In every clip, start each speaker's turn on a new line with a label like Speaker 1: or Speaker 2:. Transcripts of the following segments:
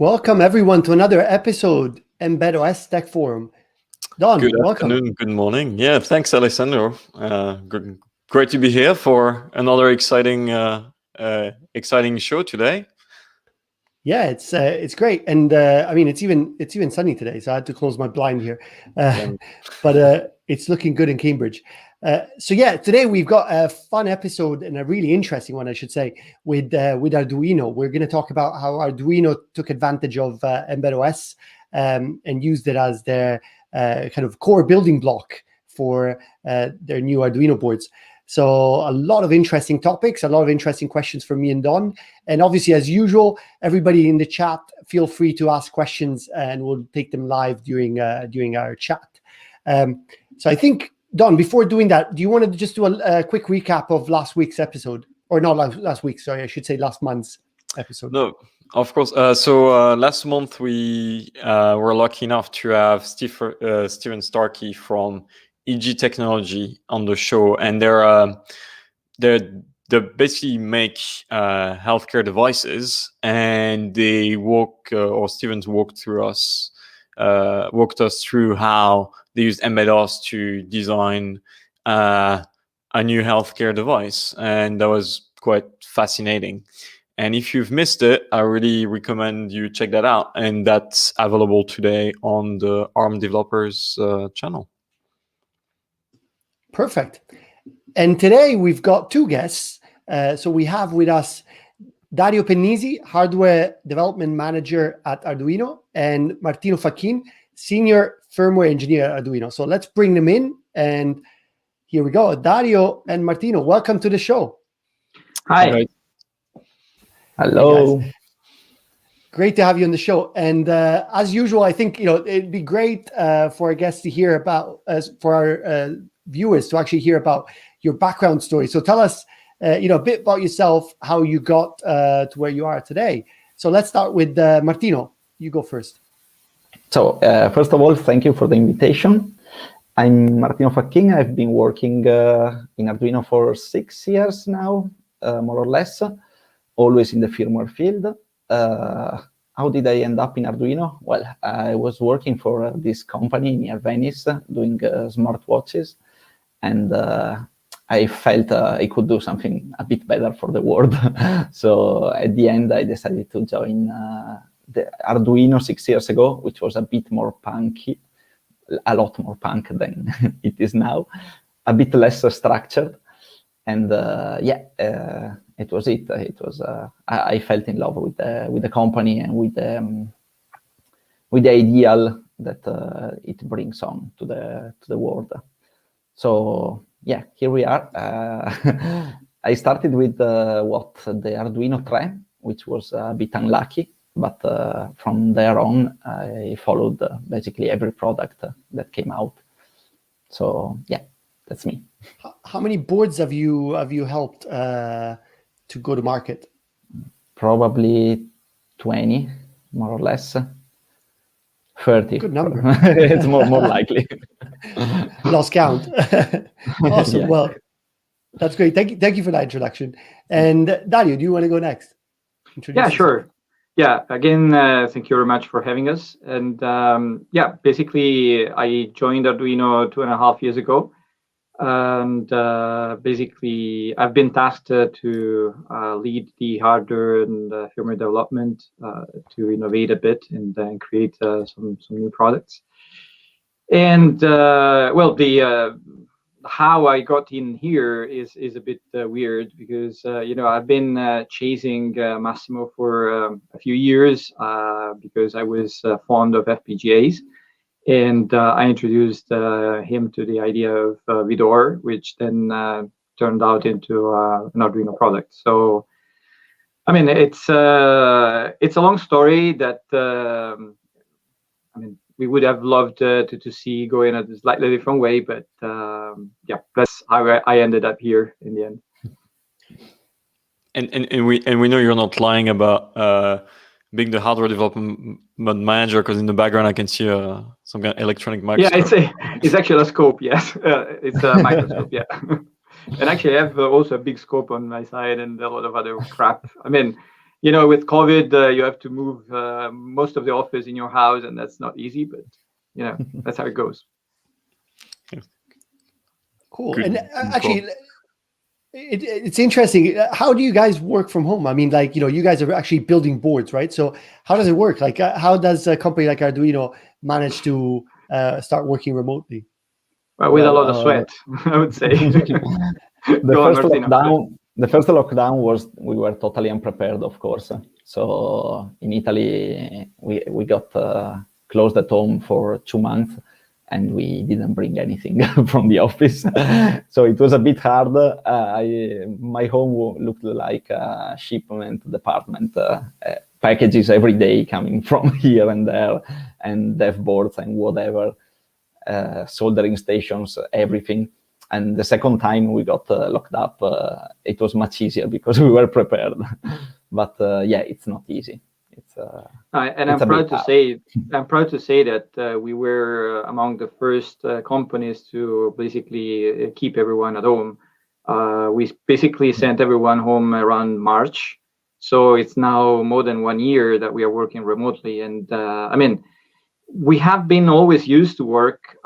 Speaker 1: Welcome everyone to another episode, Mbed OS Tech Forum. Don,
Speaker 2: Good
Speaker 1: welcome.
Speaker 2: afternoon, good morning. Yeah, thanks, Alessandro. Great to be here for another exciting show today.
Speaker 1: Yeah, it's great, and I mean it's even sunny today, so I had to close my blind here, but it's looking good in Cambridge. So yeah, today we've got a fun episode and a really interesting one, I should say, with Arduino. We're going to talk about how Arduino took advantage of Mbed OS and used it as their kind of core building block for their new Arduino boards. So a lot of interesting topics, a lot of interesting questions from me and Don. And obviously, as usual, everybody in the chat, feel free to ask questions and we'll take them live during our chat. So I think, Don, before doing that, do you want to just do a quick recap of last week's episode? Or not last week, sorry, I should say last month's episode.
Speaker 2: No, of course. So last month we were lucky enough to have Steven Starkey from EG Technology on the show, and they basically make healthcare devices, and they Steven walked us through how they used Mbed OS to design a new healthcare device, and that was quite fascinating. And if you've missed it, I really recommend you check that out, and that's available today on the ARM developers channel.
Speaker 1: Perfect. And today we've got two guests. So we have with us Dario Pennisi, Hardware Development Manager at Arduino, and Martino Facchin, Senior Firmware Engineer at Arduino. So let's bring them in. And here we go. Dario and Martino, welcome to the show.
Speaker 3: Hi. Hello.
Speaker 1: Hey, great to have you on the show. And as usual, I think it'd be great for our guests to hear about, for our viewers to actually hear about your background story. So tell us, a bit about yourself, how you got to where you are today. So let's start with Martino. You go first.
Speaker 3: So first of all, thank you for the invitation. I'm Martino Facchin. I've been working in Arduino for 6 years now, more or less, always in the firmware field. How did I end up in Arduino? Well, I was working for this company near Venice doing smartwatches, and I felt I could do something a bit better for the world. So at the end, I decided to join the Arduino 6 years ago, which was a bit more punky, a lot more punk than it is now, a bit less structured. And it was it. It was I felt in love with the company and with the ideal that it brings on to the world. So yeah, here we are. I started with the Arduino 3, which was a bit unlucky, but from there on, I followed basically every product that came out. So yeah, that's me.
Speaker 1: How many boards have you helped to go to market?
Speaker 3: Probably 20, more or less. 30.
Speaker 1: Good number.
Speaker 3: It's more likely.
Speaker 1: Lost count. Awesome.
Speaker 3: Yeah.
Speaker 1: Well, that's great. Thank you for that introduction. And Dario, do you want to go next?
Speaker 4: Yeah, sure. Yeah, again, thank you very much for having us. And basically, I joined Arduino 2.5 years ago. And basically, I've been tasked to lead the hardware and firmware development to innovate a bit and create some new products. And how I got in here is a bit weird because I've been chasing Massimo for a few years because I was fond of FPGAs. And I introduced him to the idea of Vidor, which then turned out into an Arduino product. So, I mean, it's a long story that we would have loved to see go in a slightly different way, but that's how I ended up here in the end.
Speaker 2: And we know you're not lying about being the hardware development manager, because in the background I can see some kind of electronic microscope.
Speaker 4: Yeah, it's actually a scope. Yes, it's a microscope. Yeah, and actually I have also a big scope on my side and a lot of other crap. I mean, you know, with COVID, you have to move most of the office in your house, and that's not easy, but you know, that's how it goes.
Speaker 1: Cool.
Speaker 2: Good.
Speaker 1: And actually, it's interesting. How do you guys work from home? I mean, like, you know, you guys are actually building boards, right? So how does it work? Like, how does a company like Arduino manage to start working remotely?
Speaker 4: Well, with a lot of sweat, I would say.
Speaker 3: The first lockdown was, we were totally unprepared, of course. So in Italy, we got closed at home for 2 months, and we didn't bring anything from the office. So it was a bit hard. My home looked like a shipment department, packages every day coming from here and there, and dev boards and whatever, soldering stations, everything. And the second time we got locked up, it was much easier because we were prepared. But yeah, it's not easy.
Speaker 4: I'm proud to say that we were among the first companies to basically keep everyone at home. We basically sent everyone home around March, so it's now more than 1 year that we are working remotely. And I mean, we have been always used to work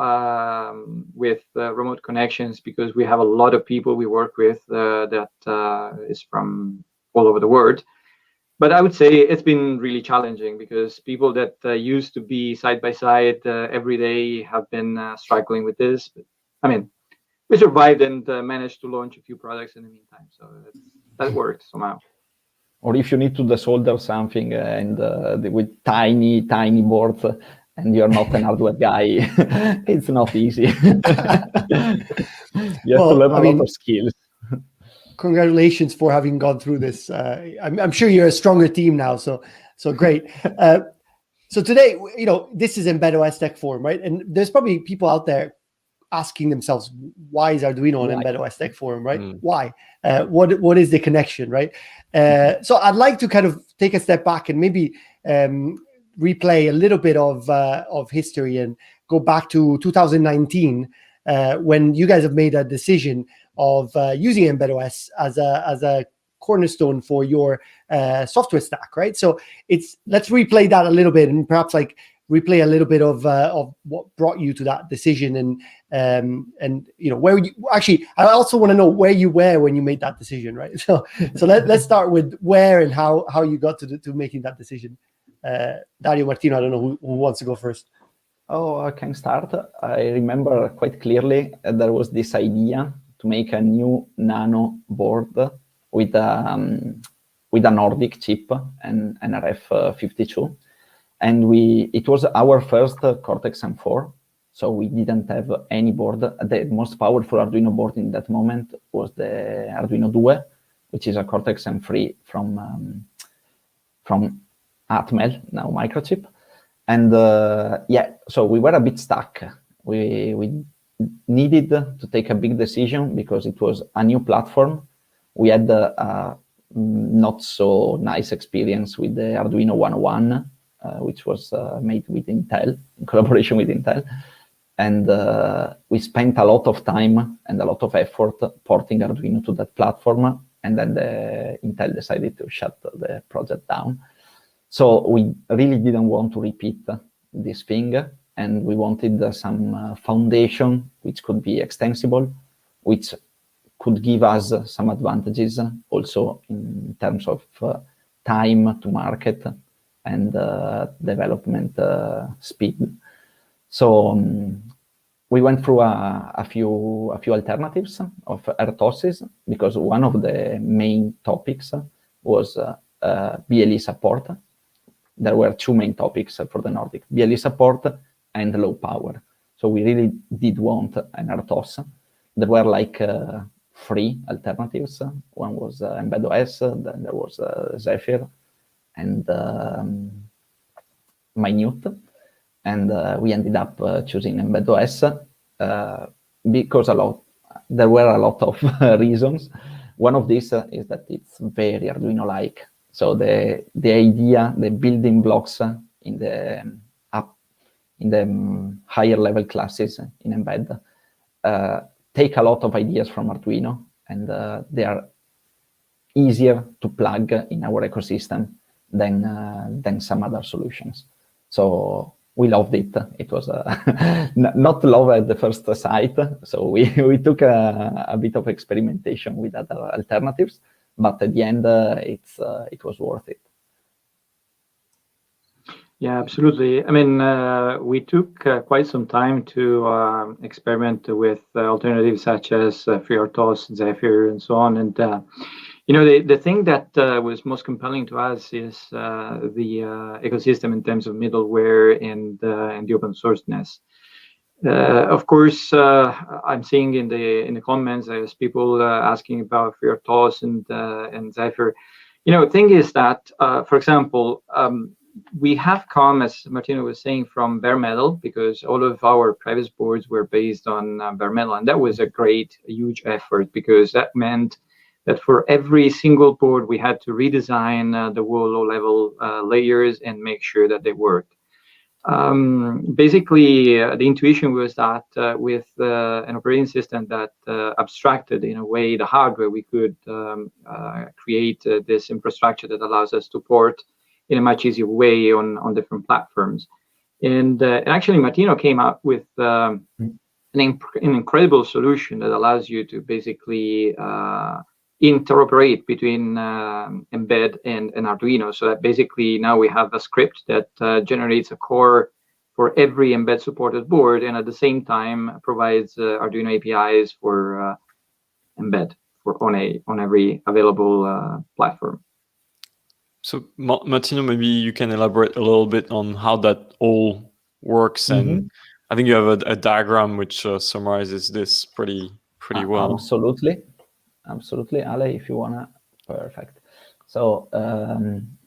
Speaker 4: with remote connections because we have a lot of people we work with that is from all over the world. But I would say it's been really challenging because people that used to be side by side every day have been struggling with this. But, I mean, we survived and managed to launch a few products in the meantime. So that worked somehow.
Speaker 3: Or if you need to desolder something and with tiny boards, and you're not an hardware guy, it's not easy. You have to learn a lot of skills.
Speaker 1: Congratulations for having gone through this. I'm sure you're a stronger team now, so great. So today, you know, this is Mbed OS Tech Forum, right? And there's probably people out there asking themselves, why is Arduino on Mbed OS Tech Forum, right? Why? What is the connection, right? So I'd like to kind of take a step back and maybe replay a little bit of history and go back to 2019 when you guys have made a decision of using Mbed OS as a cornerstone for your software stack, right? So let's replay that a little bit and perhaps like replay a little bit of what brought you to that decision and you know where you actually. I also want to know where you were when you made that decision, right? So let's start with where and how you got to making that decision. Dario, Martino, I don't know who wants to go first.
Speaker 3: Oh, I can start. I remember quite clearly there was this idea to make a new nano board with a Nordic chip and an RF52. And it was our first Cortex-M4, so we didn't have any board. The most powerful Arduino board in that moment was the Arduino Due, which is a Cortex-M3 from Atmel, now Microchip. And yeah, so we were a bit stuck. We needed to take a big decision because it was a new platform. We had a not so nice experience with the Arduino 101, which was made with Intel, in collaboration with Intel. And we spent a lot of time and a lot of effort porting Arduino to that platform. And then Intel decided to shut the project down. So we really didn't want to repeat this thing. And we wanted some foundation which could be extensible, which could give us some advantages also in terms of time to market and development speed. So we went through a few alternatives of RTOSes because one of the main topics was BLE support. There were two main topics for the Nordic: BLE support and low power. So we really did want an RTOS. There were like 3 alternatives. One was Mbed OS, then there was Zephyr, and Minute. And we ended up choosing Mbed OS because there were a lot of reasons. One of these is that it's very Arduino-like. So the idea, the building blocks in the higher level classes in Mbed take a lot of ideas from Arduino, and they are easier to plug in our ecosystem than some other solutions. So we loved it. It was not love at the first sight. So we took a bit of experimentation with other alternatives, but at the end, it was worth it.
Speaker 4: Yeah, absolutely. I mean, we took quite some time to experiment with alternatives such as FreeRTOS, Zephyr, and so on. And the thing that was most compelling to us is the ecosystem in terms of middleware and the open sourceness. Of course, I'm seeing in the comments there's people asking about FreeRTOS and Zephyr. Thing is that, for example, we have come, as Martino was saying, from bare metal, because all of our previous boards were based on bare metal, and that was a huge effort, because that meant that for every single board we had to redesign the whole low-level layers and make sure that they worked. Basically, the intuition was that with an operating system that abstracted in a way the hardware, we could create this infrastructure that allows us to port in a much easier way on different platforms. And actually, Martino came up with an incredible solution that allows you to basically interoperate between Mbed and Arduino. So that basically now we have a script that generates a core for every Mbed supported board, and at the same time provides Arduino APIs for Mbed on every available platform.
Speaker 2: So Martino, maybe you can elaborate a little bit on how that all works. And I think you have a diagram which summarizes this pretty well.
Speaker 3: Absolutely, Ale, if you wanna. Perfect. So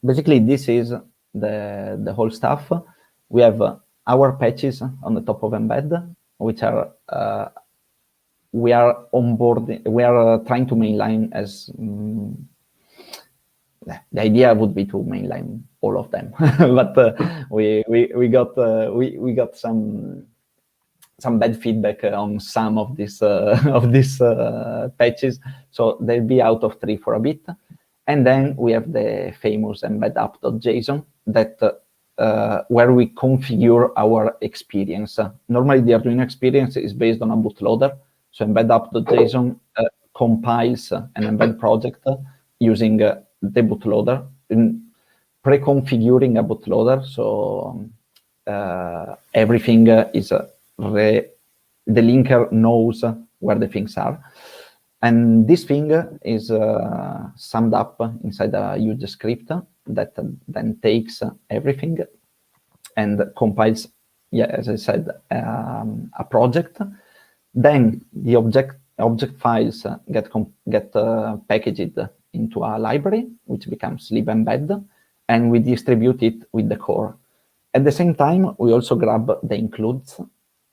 Speaker 3: basically, this is the whole stuff. We have our patches on the top of Mbed, which are we are onboarding. We are trying to mainline as. The idea would be to mainline all of them, but we got some bad feedback on some of these patches, so they'll be out of tree for a bit. And then we have the famous Embed App Json that where we configure our experience. Normally, the Arduino experience is based on a bootloader, so Embed App Json compiles an Embed project using the bootloader, in pre-configuring a bootloader. So everything is the linker knows where the things are. And this thing is summed up inside a huge script that then takes everything and compiles, as I said, a project. Then the object files get packaged into a library, which becomes libembed, and we distribute it with the core. At the same time, we also grab the includes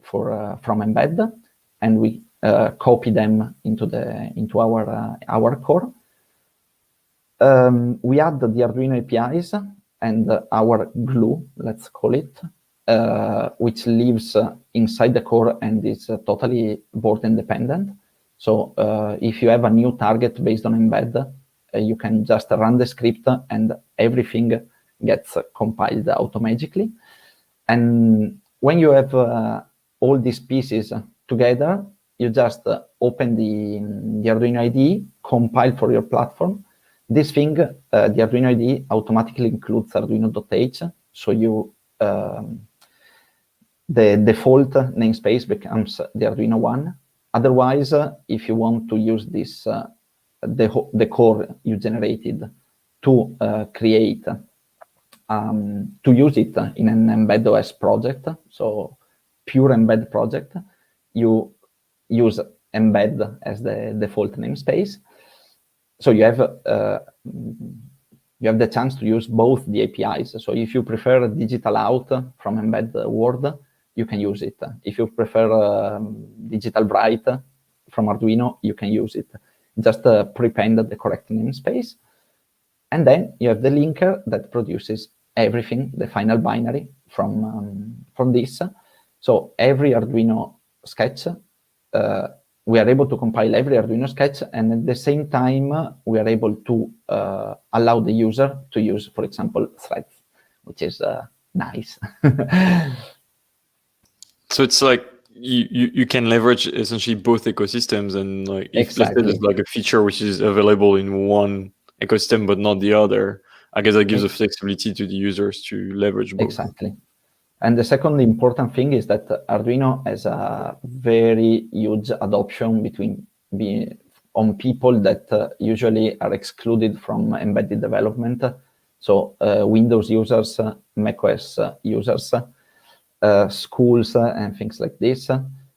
Speaker 3: from Mbed, and we copy them into our core. We add the Arduino APIs and our glue, let's call it, which lives inside the core and is totally board independent. So if you have a new target based on Mbed, you can just run the script and everything gets compiled automatically. And when you have all these pieces together, you just open the Arduino IDE, compile for your platform. This thing, the Arduino IDE automatically includes Arduino.h, so you the default namespace becomes the Arduino one. Otherwise, if you want to use this, the core you generated to create, to use it in an Mbed OS project, so pure Mbed project, you use Mbed as the default namespace. So you have the chance to use both the APIs. So if you prefer digital out from Mbed Word, you can use it. If you prefer digital write from Arduino, you can use it. Just prepend the correct namespace. And then you have the linker that produces everything, the final binary from this. So every Arduino sketch we are able to compile every Arduino sketch, and at the same time, we are able to allow the user to use, for example, threads, which is nice.
Speaker 2: So it's like you can leverage essentially both ecosystems, and like if let's say there's like a feature which is available in one ecosystem but not the other, I guess that gives the flexibility to the users to leverage both.
Speaker 3: Exactly. And the second important thing is that Arduino has a very huge adoption on people that usually are excluded from embedded development. So Windows users, macOS users, schools and things like this.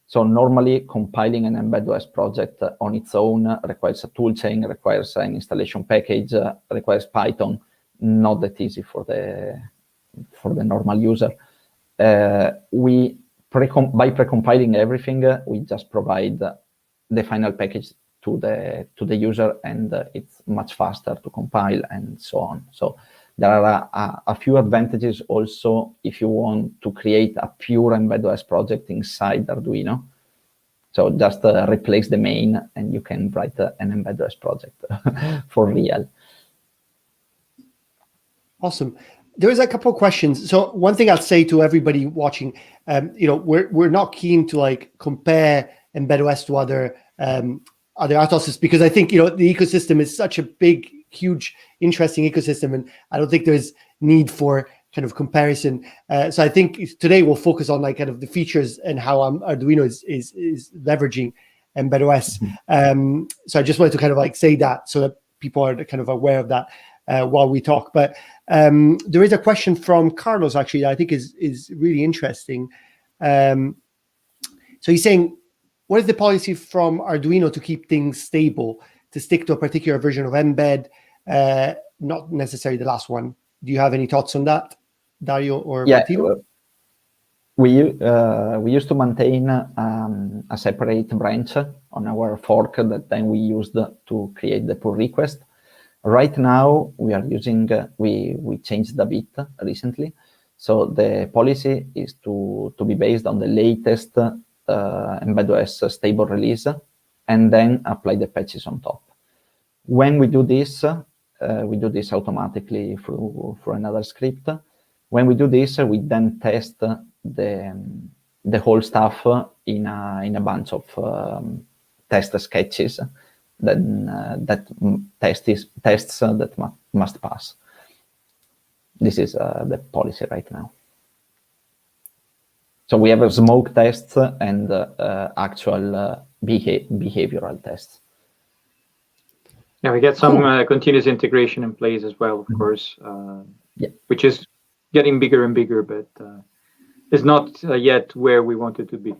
Speaker 3: So normally compiling an Mbed OS project on its own requires a toolchain, requires an installation package, requires Python. Not that easy for the normal user. By precompiling everything, we just provide the final package to the user, and it's much faster to compile and so on. So there are a few advantages also if you want to create a pure Mbed OS project inside Arduino. So just replace the main, and you can write an Mbed OS project for real.
Speaker 1: Awesome. There is a couple of questions. So one thing I'll say to everybody watching, we're not keen to like compare Mbed OS to other RTOSes, because I think the ecosystem is such a big, huge, interesting ecosystem, and I don't think there's need for kind of comparison. So I think today we'll focus on like kind of the features and how Arduino is leveraging Mbed OS. So I just wanted to kind of like say that so that people are kind of aware of that while we talk. But there is a question from Carlos actually that I think is really interesting. So he's saying, what is the policy from Arduino to keep things stable, to stick to a particular version of Mbed, not necessarily the last one? Do you have any thoughts on that, Dario or Martino?
Speaker 3: We used to maintain a separate branch on our fork that then we used to create the pull request. Right now, we are using, we changed a bit recently. So the policy is to be based on the latest Mbed OS stable release, and then apply the patches on top. When we do this automatically through another script. When we do this, we then test the whole stuff in a bunch of test sketches that tests that must pass. This is the policy right now. So we have smoke tests and actual behavioral tests.
Speaker 4: Yeah, we get some continuous integration in place as well, of course, which is getting bigger and bigger, but it's not yet where we want it to be.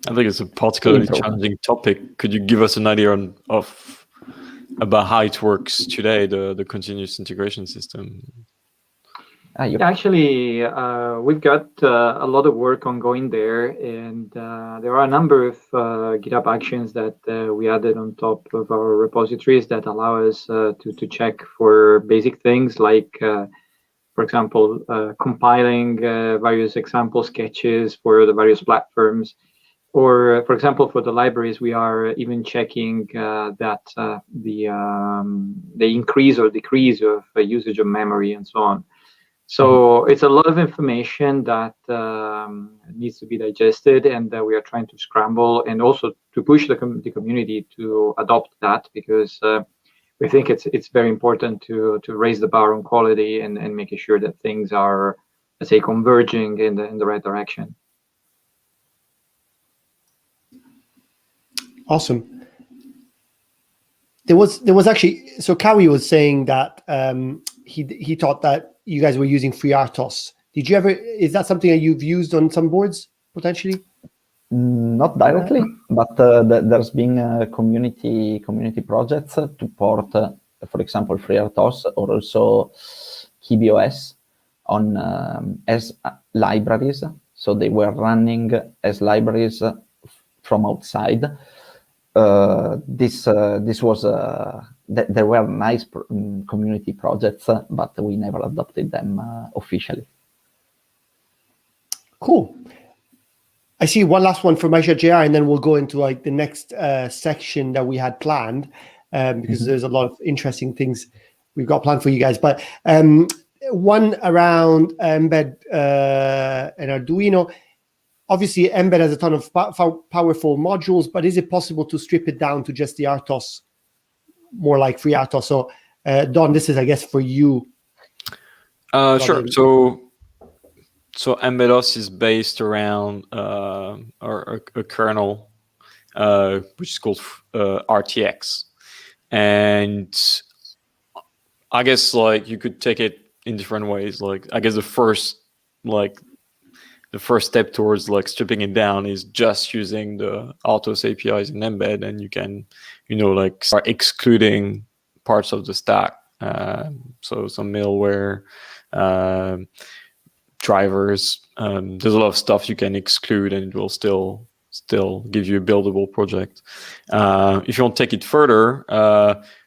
Speaker 2: I think it's a particularly challenging topic. Could you give us an idea about how it works today, the continuous integration system?
Speaker 4: Actually, we've got a lot of work ongoing there, and there are a number of GitHub actions that we added on top of our repositories that allow us to check for basic things like, for example, compiling various example sketches for the various platforms. Or, for example, for the libraries, we are even checking that the increase or decrease of usage of memory and so on. So it's a lot of information that needs to be digested, and we are trying to scramble and also to push the community to adopt that, because we think it's very important to raise the bar on quality and making sure that things are, let's say, converging in the right direction.
Speaker 1: Awesome. There was actually, so Kawi was saying that he thought that you guys were using FreeRTOS. Did you ever, is that something that you've used on some boards potentially?
Speaker 3: Not directly, but there's been community projects to port, for example, FreeRTOS or also KibiOS on as libraries. So they were running as libraries from outside. This was there were nice community projects, but we never adopted them officially.
Speaker 1: Cool. I see one last one from Aisha JR, and then we'll go into like the next section that we had planned, because there's a lot of interesting things we've got planned for you guys. But one around Mbed and Arduino. Obviously, Mbed has a ton of powerful modules, but is it possible to strip it down to just the RTOS, more like free RTOS? So, Don, this is, I guess, for you.
Speaker 2: Sure. So Embed OS is based around a kernel, which is called RTX, and I guess like you could take it in different ways. Like I guess the first step towards like stripping it down is just using the RTOS APIs in Embed, and you can, like start excluding parts of the stack. So some middleware, drivers, there's a lot of stuff you can exclude, and it will still give you a buildable project. If you want to take it further,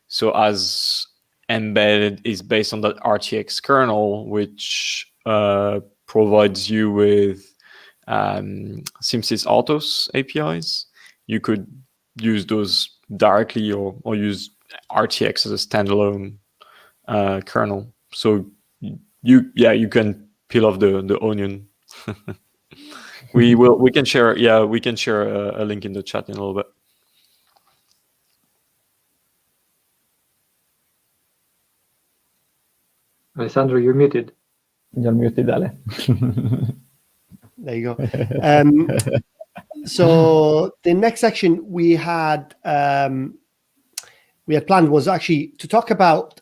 Speaker 2: so as Embed is based on that RTX kernel, which provides you with SimSys RTOS APIs, you could use those directly or use RTX as a standalone kernel. So you can peel off the onion. we can share a link in the chat in a little bit.
Speaker 4: Alessandro, you're muted.
Speaker 3: You're muted, Ale.
Speaker 1: There you go. So the next section we had planned was actually to talk about.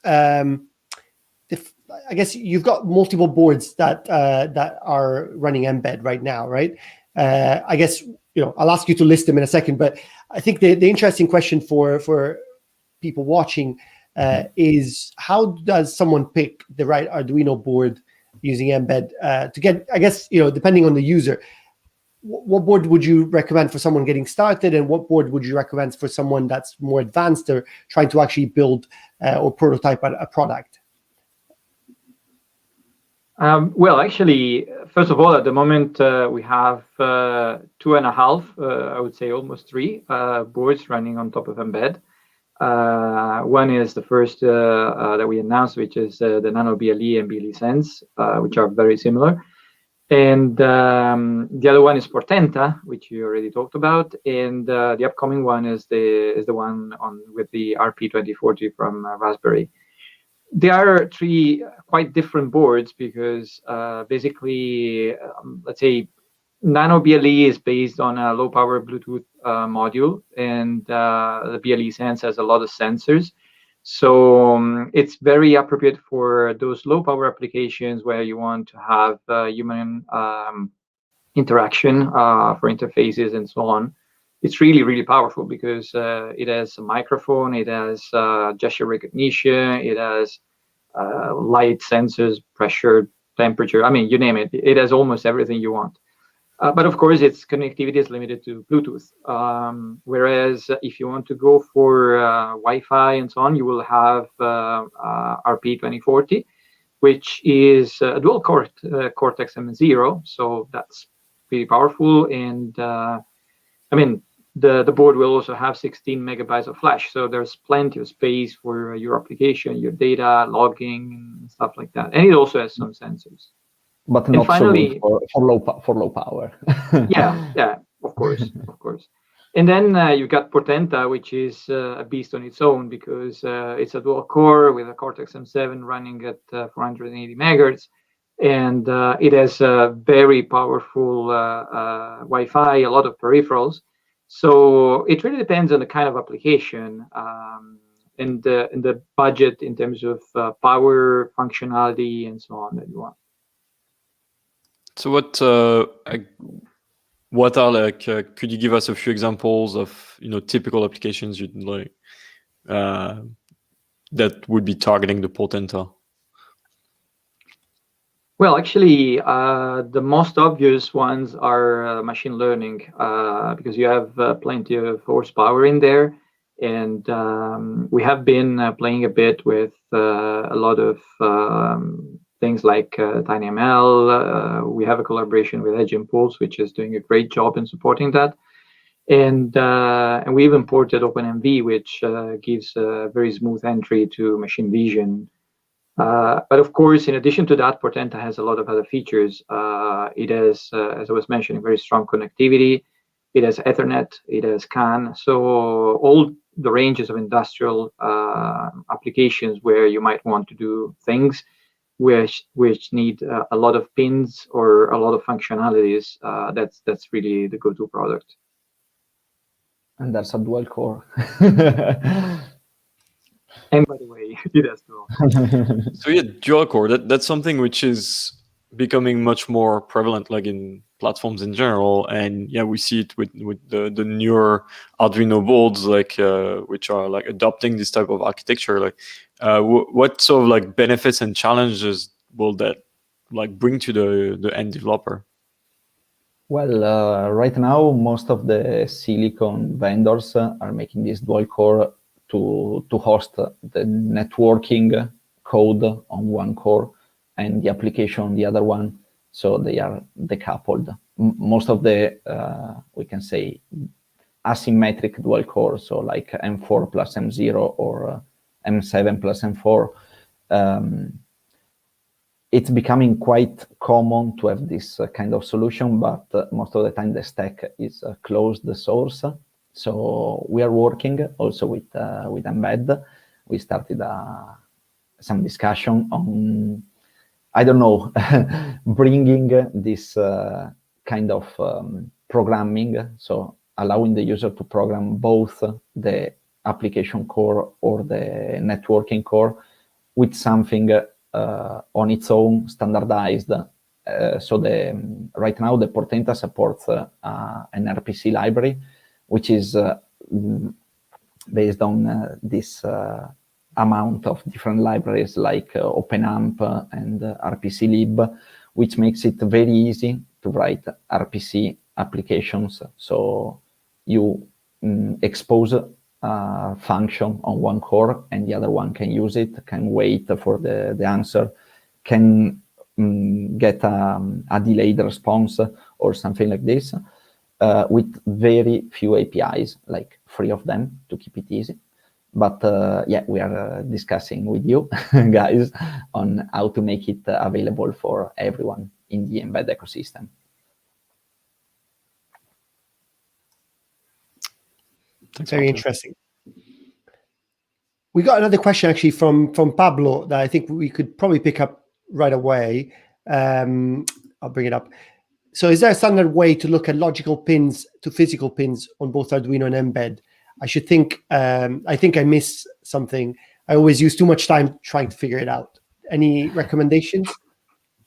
Speaker 1: I guess you've got multiple boards that are running Mbed right now, right? I guess I'll ask you to list them in a second, but I think the interesting question for people watching is how does someone pick the right Arduino board using Mbed to get, I guess, depending on the user, what board would you recommend for someone getting started, and what board would you recommend for someone that's more advanced or trying to actually build or prototype a product?
Speaker 4: Well, actually, first of all, at the moment, we have 2.5, I would say almost 3 boards running on top of Mbed. One is the first that we announced, which is the Nano BLE and BLE Sense, which are very similar. And the other one is Portenta, which you already talked about. And the upcoming one is the one with the RP2040 from Raspberry. There are 3 quite different boards because basically, let's say, Nano BLE is based on a low power Bluetooth module, and the BLE Sense has a lot of sensors. So it's very appropriate for those low power applications where you want to have human interaction for interfaces and so on. It's really, really powerful because it has a microphone, it has gesture recognition, it has light sensors, pressure, temperature. I mean, you name it. It has almost everything you want. But of course, its connectivity is limited to Bluetooth. Whereas if you want to go for Wi-Fi and so on, you will have RP2040, which is a dual core Cortex-M 0. So that's pretty powerful. And I mean, the board will also have 16 megabytes of flash. So there's plenty of space for your application, your data, logging, and stuff like that. And it also has some sensors.
Speaker 3: But not finally, so for low power.
Speaker 4: yeah, of course. And then you've got Portenta, which is a beast on its own because it's a dual core with a Cortex-M7 running at 480 megahertz. And it has a very powerful Wi-Fi, a lot of peripherals. So it really depends on the kind of application and the budget in terms of power, functionality, and so on that you want.
Speaker 2: So what are like? Could you give us a few examples of typical applications you'd like that would be targeting the Portenta?
Speaker 4: Well, actually, the most obvious ones are machine learning because you have plenty of horsepower in there, and we have been playing a bit with a lot of things like TinyML. We have a collaboration with Edge Impulse, which is doing a great job in supporting that. And we've imported OpenMV, which gives a very smooth entry to machine vision. But of course, in addition to that, Portenta has a lot of other features. It has, as I was mentioning, very strong connectivity. It has Ethernet, it has CAN. So all the ranges of industrial applications where you might want to do things which need a lot of pins or a lot of functionalities, that's really the go-to product.
Speaker 3: And that's a dual core.
Speaker 4: And by the way, it has to.
Speaker 2: So yeah, dual core, that's something which is becoming much more prevalent, like in platforms in general. And yeah, we see it with the newer Arduino boards, like which are like adopting this type of architecture. Like, what sort of like benefits and challenges will that like bring to the end developer?
Speaker 3: Well, right now, most of the silicon vendors are making this dual core to host the networking code on one core and the application on the other one. So they are decoupled. Most of the, we can say, asymmetric dual core, so like M4 plus M0 or M7 plus M4, it's becoming quite common to have this kind of solution, but most of the time the stack is closed source. So we are working also with Mbed. We started some discussion on, I don't know, bringing this kind of programming, so allowing the user to program both the application core or the networking core with something on its own standardized. So right now the Portenta supports an RPC library, which is based on this amount of different libraries like OpenAmp and RPClib, which makes it very easy to write RPC applications. So you expose a function on one core and the other one can use it, can wait for the answer, can get a delayed response or something like this, with very few APIs, like 3 of them to keep it easy. But yeah, we are discussing with you guys on how to make it available for everyone in the Embed ecosystem.
Speaker 2: Thanks,
Speaker 1: Very
Speaker 2: Martin.
Speaker 1: interesting. We got another question actually from Pablo that I think we could probably pick up right away. I'll bring it up. So is there a standard way to look at logical pins to physical pins on both Arduino and Mbed? I think I missed something. I always use too much time trying to figure it out. Any recommendations?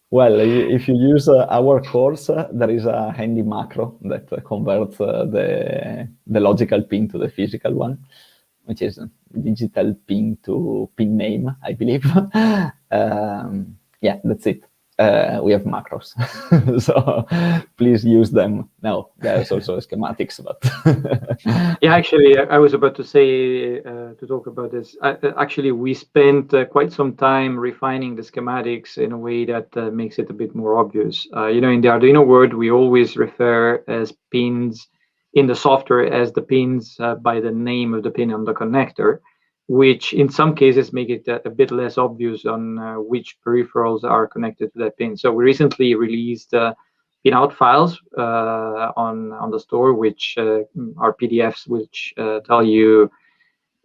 Speaker 3: Well, if you use our course, there is a handy macro that converts the logical pin to the physical one, which is digital pin to pin name, I believe. Yeah, that's it. We have macros, so please use them. No, there's also schematics, but
Speaker 4: yeah, actually, I was about to say to talk about this. Actually, we spent quite some time refining the schematics in a way that makes it a bit more obvious. You know, in the Arduino world, we always refer as pins in the software as the pins by the name of the pin on the connector, which in some cases make it a bit less obvious on which peripherals are connected to that pin. So we recently released Pinout Files on the store, which are PDFs which tell you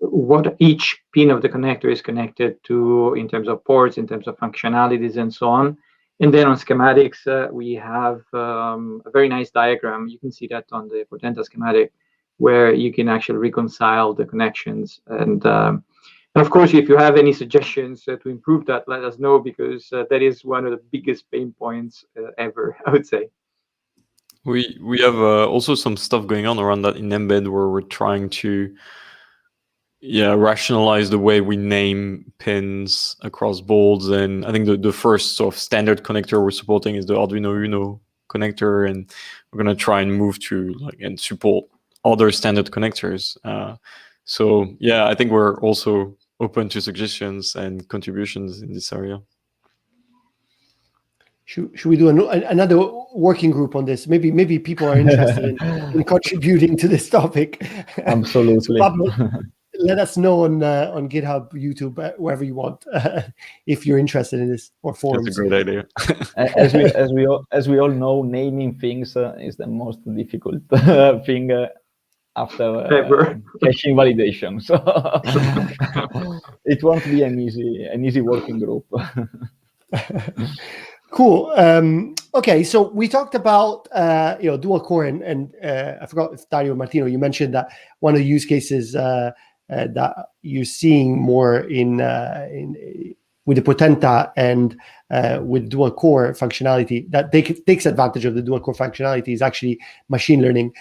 Speaker 4: what each pin of the connector is connected to in terms of ports, in terms of functionalities, and so on. And then on schematics, we have a very nice diagram. You can see that on the Portenta schematic, where you can actually reconcile the connections. And of course, if you have any suggestions to improve that, let us know, because that is one of the biggest pain points ever, I would say.
Speaker 2: We have also some stuff going on around that in Embed, where we're trying to rationalize the way we name pins across boards. And I think the first sort of standard connector we're supporting is the Arduino Uno connector, and we're going to try and move to and support other standard connectors. So yeah, I think we're also open to suggestions and contributions in this area.
Speaker 1: Should we do another working group on this? Maybe people are interested in contributing to this topic.
Speaker 3: Absolutely.
Speaker 1: So Pablo, let us know on GitHub, YouTube, wherever you want, if you're interested in this, or forums.
Speaker 2: That's a great idea.
Speaker 3: as we all know, naming things is the most difficult thing after caching validation. So it won't be an easy working group.
Speaker 1: Cool. Okay, so we talked about dual core, and I forgot if Dario or Martino, you mentioned that one of the use cases that you're seeing more in with the Potenta and with dual core functionality that takes advantage of the dual core functionality is actually machine learning.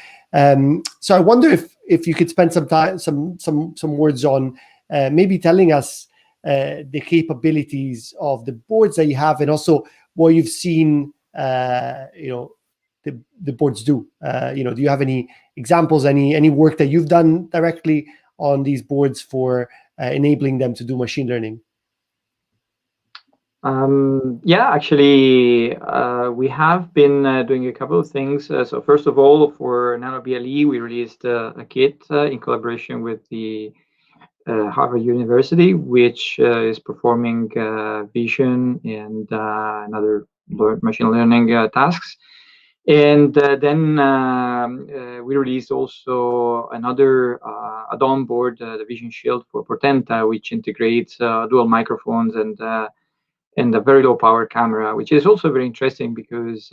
Speaker 1: So I wonder if you could spend some time, some words on maybe telling us the capabilities of the boards that you have, and also what you've seen, the boards do. Do you have any examples, any work that you've done directly on these boards for enabling them to do machine learning?
Speaker 4: Yeah, actually, we have been doing a couple of things. So first of all, for NanoBLE, we released a kit in collaboration with the Harvard University, which is performing vision and another machine learning tasks. And then we released also another add-on board, the Vision Shield for Potenta, which integrates dual microphones and a very low power camera, which is also very interesting because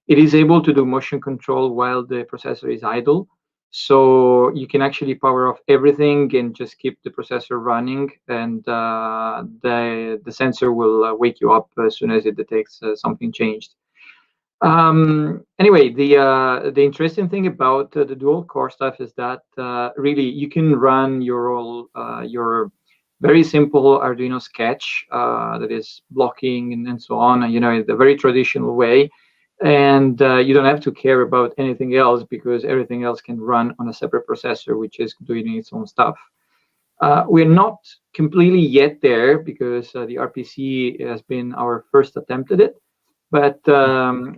Speaker 4: it is able to do motion control while the processor is idle. So you can actually power off everything and just keep the processor running, and the sensor will wake you up as soon as it detects something changed. Anyway, the interesting thing about the dual core stuff is that really you can run your very simple Arduino sketch that is blocking and so on, and the very traditional way. And you don't have to care about anything else because everything else can run on a separate processor, which is doing its own stuff. We're not completely yet there because the RPC has been our first attempt at it. But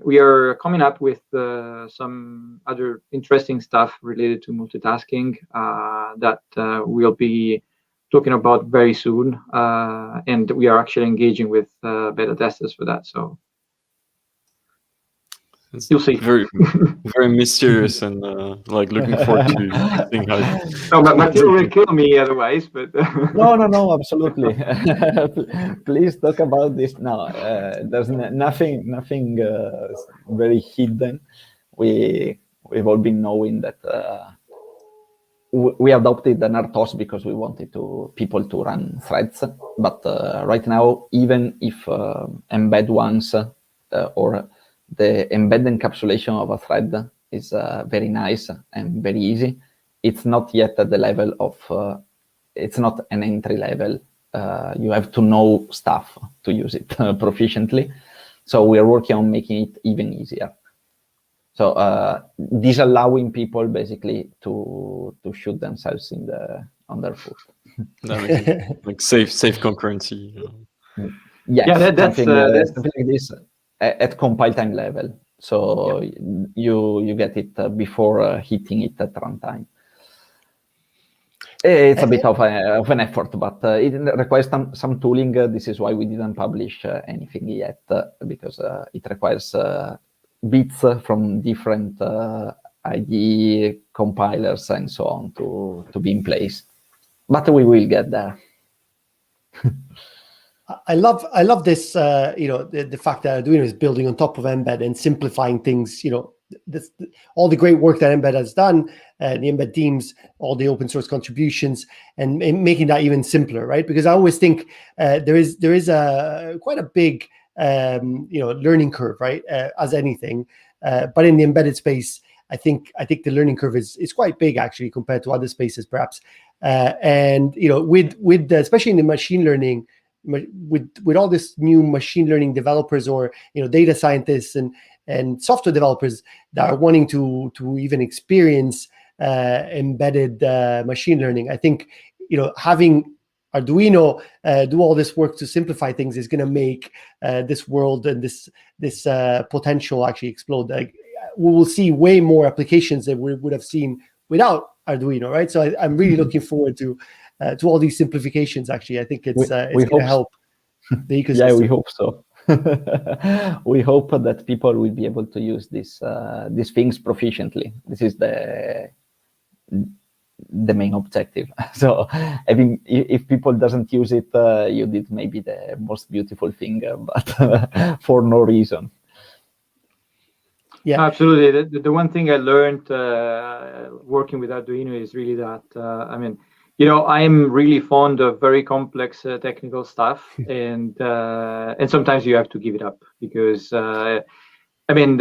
Speaker 4: we are coming up with some other interesting stuff related to multitasking that we'll be talking about very soon. And we are actually engaging with beta testers for that. So you'll see.
Speaker 2: Very, very mysterious and looking forward to seeing how.
Speaker 4: No, but Martino will kill me otherwise. But
Speaker 3: no, absolutely. Please talk about this now. There's nothing very hidden. We've all been knowing that we adopted an RTOS because we wanted people to run threads. But right now, even if Mbed wants or the embedded encapsulation of a thread is very nice and very easy, it's not yet at the level of, it's not an entry level. You have to know stuff to use it proficiently. So we are working on making it even easier. So disallowing people basically to shoot themselves on their foot.
Speaker 2: Like safe concurrency.
Speaker 3: Yes, something like this at compile time level. So you get it before hitting it at runtime. It's a bit of an effort, but it requires some tooling. This is why we didn't publish anything yet, because it requires bits from different IDE compilers and so on to be in place. But we will get there.
Speaker 1: I love this, the fact that Arduino is building on top of Mbed and simplifying things. All the great work that Mbed has done, the Mbed teams, all the open source contributions, and making that even simpler, right? Because I always think there is quite a big learning curve, right? As anything, but in the embedded space, I think the learning curve is quite big actually compared to other spaces, perhaps. And with especially in the machine learning, with all this new machine learning developers or data scientists and software developers that are wanting to even experience embedded machine learning, I think having Arduino do all this work to simplify things is going to make this world and this potential actually explode. Like, we will see way more applications than we would have seen without Arduino, right? So I'm really looking forward to all these simplifications. Actually, I think it's going to help the ecosystem.
Speaker 3: Yeah, we hope so. We hope that people will be able to use these things proficiently. This is the main objective. So I mean, if people doesn't use it, you did maybe the most beautiful thing, but for no reason.
Speaker 4: Yeah, absolutely. The one thing I learned working with Arduino is really that, I mean, I'm really fond of very complex technical stuff, and sometimes you have to give it up because, I mean,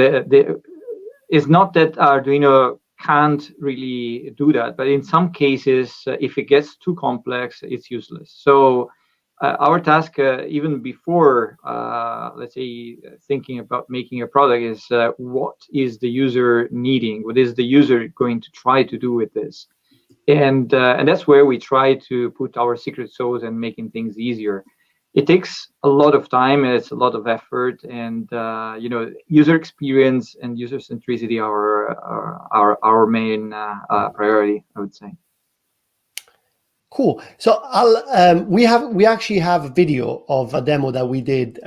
Speaker 4: it's not that Arduino can't really do that, but in some cases, if it gets too complex, it's useless. So our task, even before, let's say, thinking about making a product, is what is the user needing? What is the user going to try to do with this? And that's where we try to put our secret sauce and making things easier. It takes a lot of time, it's a lot of effort, and user experience and user centricity are our main priority, I would say.
Speaker 1: Cool. So we actually have a video of a demo that we did.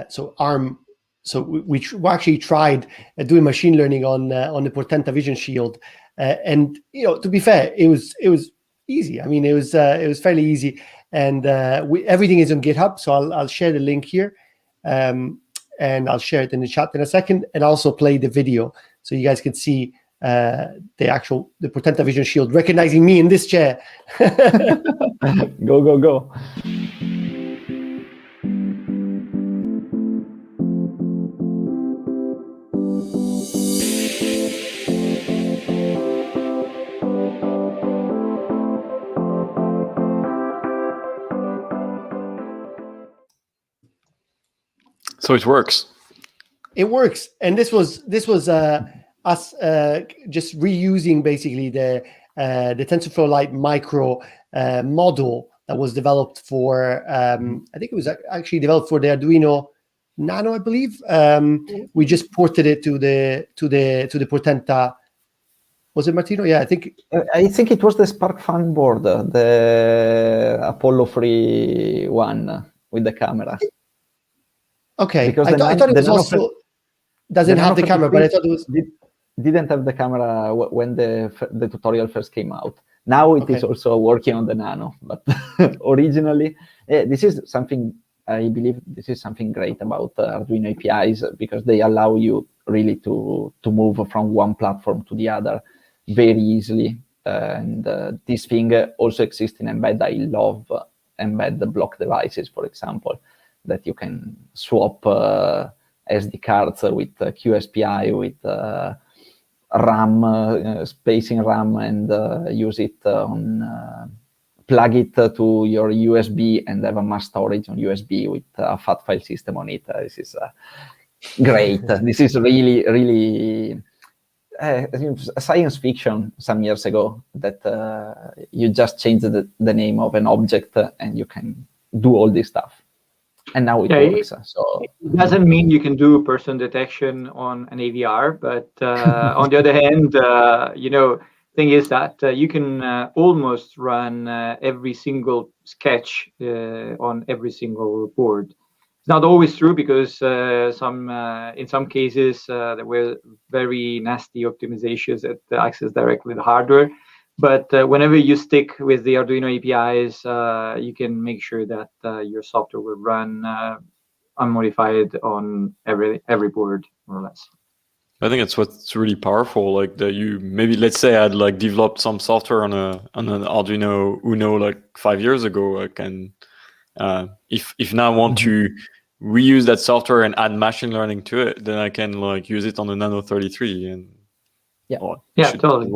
Speaker 1: So ARM. So we actually tried doing machine learning on the Portenta Vision Shield, and to be fair, it was easy. I mean, it was fairly easy, and everything is on GitHub. So I'll share the link here, and I'll share it in the chat in a second, and also play the video so you guys can see the Portenta Vision Shield recognizing me in this chair.
Speaker 3: Go.
Speaker 2: So it works.
Speaker 1: It works, and this was us just reusing basically the TensorFlow Lite micro model that was developed for. I think it was actually developed for the Arduino Nano, I believe. We just ported it to the Portenta. Was it Martino? Yeah, I think
Speaker 3: it was the Spark Fun board, the Apollo 3 one with the camera.
Speaker 1: Okay,
Speaker 3: because
Speaker 1: I thought it was also doesn't have the camera, but I thought it was
Speaker 3: didn't have the camera when the tutorial first came out. Now it is also working on the Nano, but originally this is something, I believe this is something great about Arduino APIs, because they allow you really to move from one platform to the other very easily. And this thing also exists in Mbed. I love Mbed block devices, for example, that you can swap SD cards with QSPI, with RAM, spacing RAM, and use it on, plug it to your USB and have a mass storage on USB with a FAT file system on it. This is great. This is really, really science fiction some years ago, that you just change the name of an object and you can do all this stuff. And now it works. So
Speaker 4: it doesn't mean you can do person detection on an AVR, but on the other hand, thing is that you can almost run every single sketch on every single board. It's not always true, because in some cases there were very nasty optimizations that access directly the hardware. But whenever you stick with the Arduino APIs, you can make sure that your software will run unmodified on every board, more or less.
Speaker 2: I think it's what's really powerful. Like that, you maybe, let's say I'd like developed some software on an Arduino Uno like 5 years ago. I can, if now I want to reuse that software and add machine learning to it, then I can like use it on the Nano 33 and
Speaker 4: totally.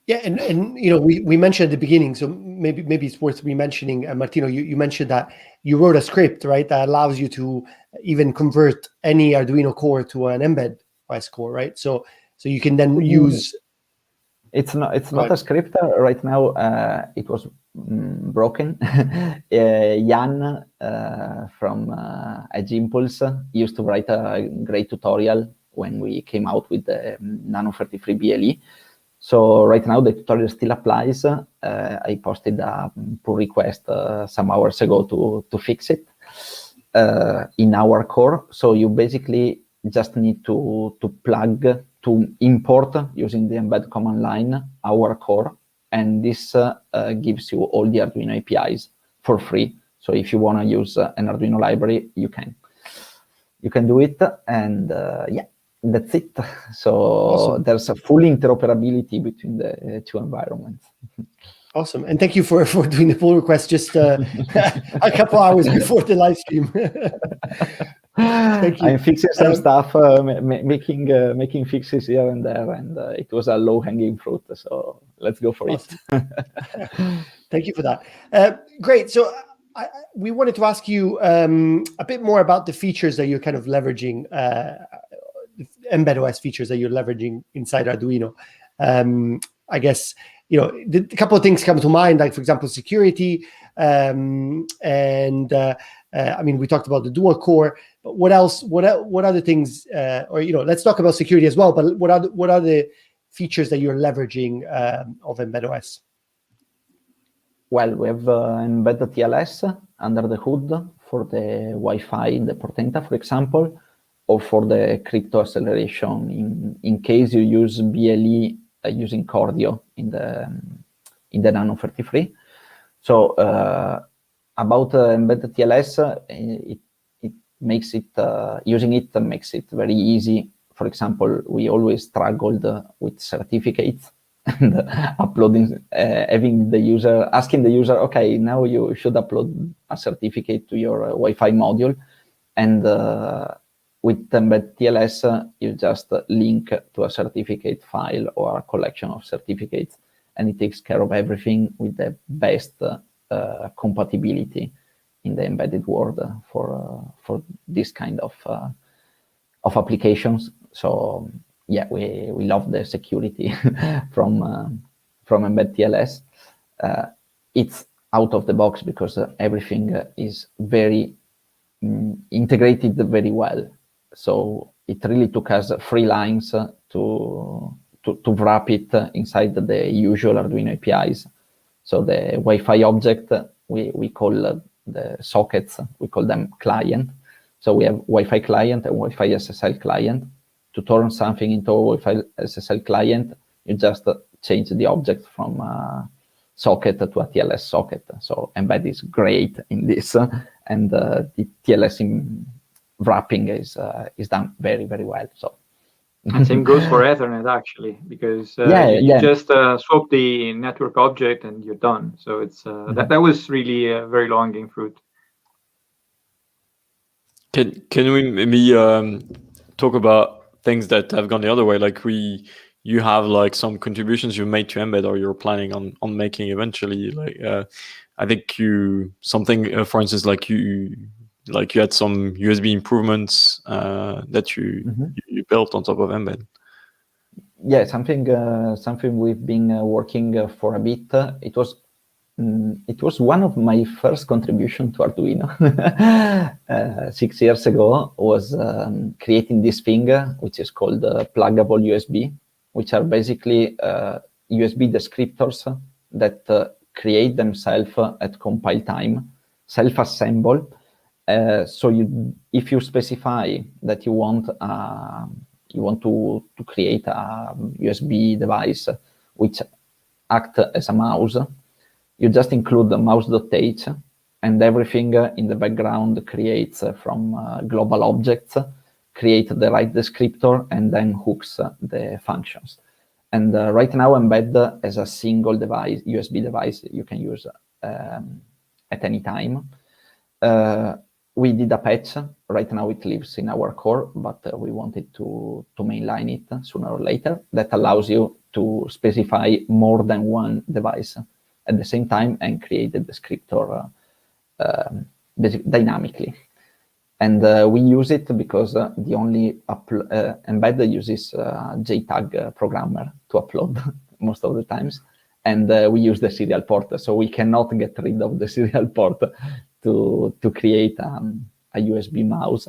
Speaker 1: Yeah, and we mentioned at the beginning, so maybe it's worth re-mentioning. Martino, you mentioned that you wrote a script, right, that allows you to even convert any Arduino core to an Mbed OS core, right? So you can then use
Speaker 3: It's not a script right now. It was broken. Jan from Edge Impulse used to write a great tutorial when we came out with the Nano 33 BLE. So right now the tutorial still applies. I posted a pull request some hours ago to fix it in our core. So you basically just need to import using the embed command line our core, and this gives you all the Arduino APIs for free. So if you want to use an Arduino library, you can do it, and yeah, that's it. So awesome. There's a full interoperability between the two environments.
Speaker 1: Awesome, and thank you for doing the pull request just a couple hours before the live stream. Thank you.
Speaker 3: I'm fixing some stuff, making fixes here and there, and it was a low-hanging fruit. So let's go for awesome.
Speaker 1: It. Thank you for that. Great. So we wanted to ask you a bit more about the features that you're kind of leveraging, Mbed OS features that you're leveraging inside Arduino. I guess, you know, a couple of things come to mind, like, for example, security. I mean, we talked about the dual core, but what else? What other things? Or, you know, let's talk about security as well. But what are the features that you're leveraging of Mbed OS?
Speaker 3: Well, we have Mbed TLS under the hood for the Wi-Fi, the Portenta, for example, or for the crypto acceleration in case you use BLE using Cordio in the Nano 33. So about Mbed TLS, it makes it using it makes it very easy. For example, we always struggled with certificates and uploading, asking the user, okay, now you should upload a certificate to your Wi-Fi module, and with Mbed TLS, you just link to a certificate file or a collection of certificates, and it takes care of everything with the best compatibility in the embedded world for this kind of applications. So yeah, we love the security from Mbed TLS. It's out of the box because everything is very integrated very well. So it really took us 3 lines to wrap it inside the usual Arduino APIs. So the Wi-Fi object, we call the sockets, we call them client. So we have Wi-Fi client and Wi-Fi SSL client. To turn something into a Wi-Fi SSL client, you just change the object from a socket to a TLS socket. So Mbed is great in this, and the TLS wrapping is done very, very well. So
Speaker 4: and same goes for Ethernet, actually, because you just swap the network object and you're done. So it's that was really a very long-hanging fruit.
Speaker 2: Can we maybe talk about things that have gone the other way? Like you have like some contributions you made to Mbed, or you're planning on making eventually. Like I think for instance, like you had some USB improvements that you built on top of Mbed.
Speaker 3: Yeah, something we've been working for a bit. It was one of my first contribution to Arduino 6 years ago. Was creating this thing which is called Pluggable USB, which are basically USB descriptors that create themselves at compile time, self-assemble. So if you specify that you want to create a USB device which acts as a mouse, you just include the mouse.h, and everything in the background creates from global objects, create the right descriptor, and then hooks the functions. And right now, Mbed as a single device, USB device, you can use at any time. We did a patch. Right now it lives in our core, but we wanted to mainline it sooner or later. That allows you to specify more than one device at the same time and create the descriptor dynamically. And we use it because the only Mbed uses JTAG programmer to upload most of the times. And we use the serial port, so we cannot get rid of the serial port to create a USB mouse.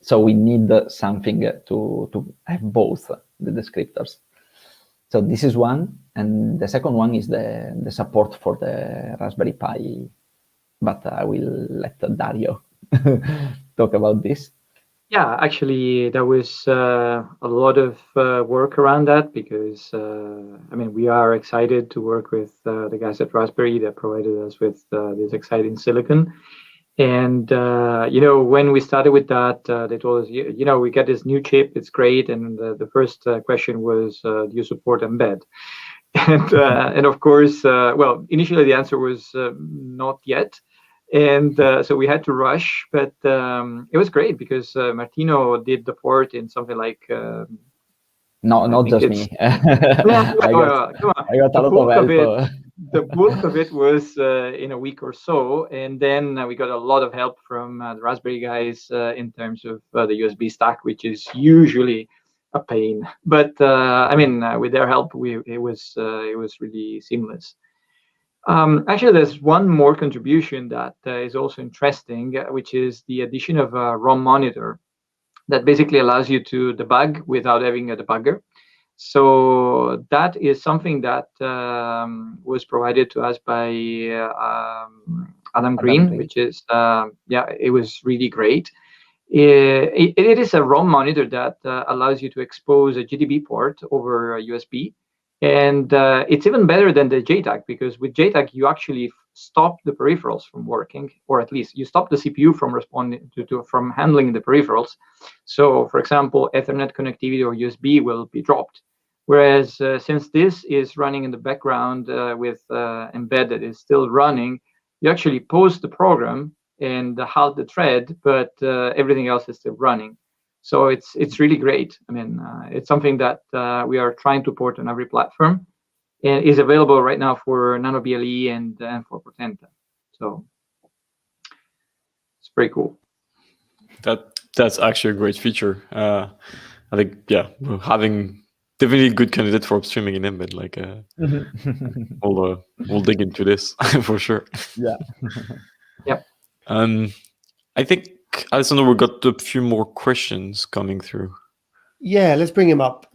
Speaker 3: So we need something to have both the descriptors. So this is one, and the second one is the support for the Raspberry Pi. But I will let Dario talk about this.
Speaker 4: Yeah, actually, there was a lot of work around that because, I mean, we are excited to work with the guys at Raspberry that provided us with this exciting silicon. And, you know, when we started with that, they told us, you know, we get this new chip, it's great. And the first question was, do you support Mbed? And of course, well, initially the answer was not yet. And so we had to rush, but it was great because Martino did the port in something like...
Speaker 3: No, not just me.
Speaker 4: Come on.
Speaker 3: I got a lot of help.
Speaker 4: The bulk of it was in a week or so. And then we got a lot of help from the Raspberry guys in terms of the USB stack, which is usually a pain. But I mean, with their help, it was really seamless. Actually, there's one more contribution that is also interesting, which is the addition of a Rom Monitor that basically allows you to debug without having a debugger. So that is something that was provided to us by Adam Green, which is, yeah, it was really great. It is a Rom Monitor that allows you to expose a GDB port over USB. And it's even better than the JTAG, because with JTAG, you actually stop the peripherals from working, or at least you stop the CPU from responding from handling the peripherals. So, for example, Ethernet connectivity or USB will be dropped. Whereas since this is running in the background with Mbed that is still running, you actually pause the program and halt the thread, but everything else is still running. So it's really great. I mean, it's something that we are trying to port on every platform, and is available right now for NanoBLE and for Portenta. So it's pretty cool.
Speaker 2: That's actually a great feature. I think, yeah, having definitely a good candidate for upstreaming in Embed. Like, we'll dig into this for sure.
Speaker 3: Yeah.
Speaker 4: Yep.
Speaker 2: I think, Alessandro, we got a few more questions coming through.
Speaker 1: Yeah, let's bring him up.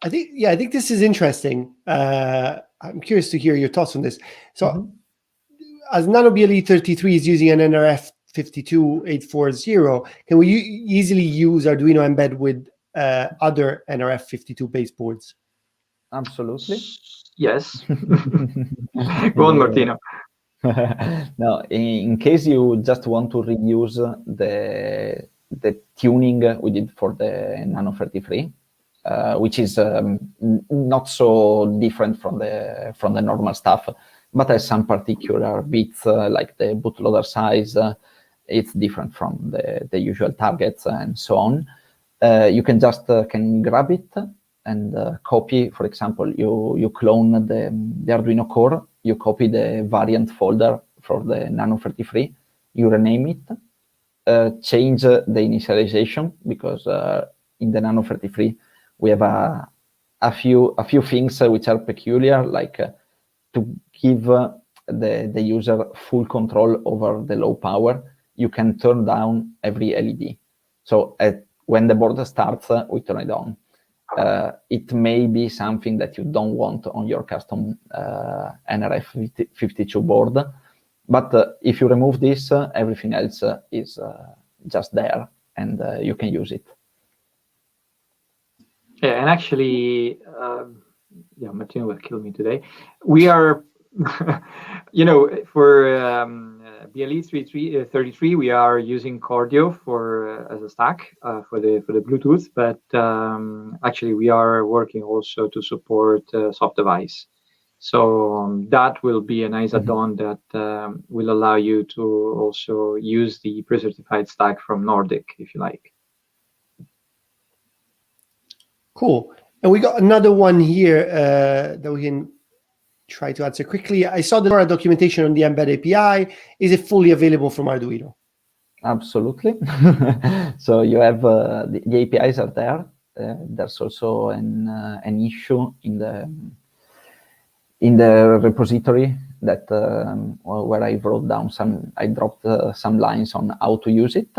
Speaker 1: I think this is interesting. I'm curious to hear your thoughts on this. So, as NanoBLE 33 is using an NRF 52840, can we easily use Arduino Embed with other NRF 52 base boards?
Speaker 3: Absolutely.
Speaker 4: Yes. Go on, Martino.
Speaker 3: Now, in case you just want to reuse the tuning we did for the Nano 33, which is not so different from the normal stuff, but has some particular bits like the bootloader size. It's different from the usual targets and so on. You can just can grab it and copy. For example, you clone the Arduino core. You copy the variant folder for the Nano 33, you rename it, change the initialization, because in the Nano 33 we have a few things which are peculiar, like to give the user full control over the low power. You can turn down every LED. So when the board starts, we turn it on. It may be something that you don't want on your custom NRF 52 board, but if you remove this, everything else is just there, and you can use it.
Speaker 4: Yeah, and actually, yeah, Martino will kill me today. We are, you know, for BLE 33, we are using Cordio as a stack for the Bluetooth, but actually we are working also to support soft device. So that will be a nice add-on that will allow you to also use the pre-certified stack from Nordic, if you like.
Speaker 1: Cool. And we got another one here that we can try to answer quickly. I saw the documentation on the Embed API. Is it fully available from Arduino?
Speaker 3: Absolutely. So you have the APIs are there. there's also an issue in the repository that where I wrote down I dropped some lines on how to use it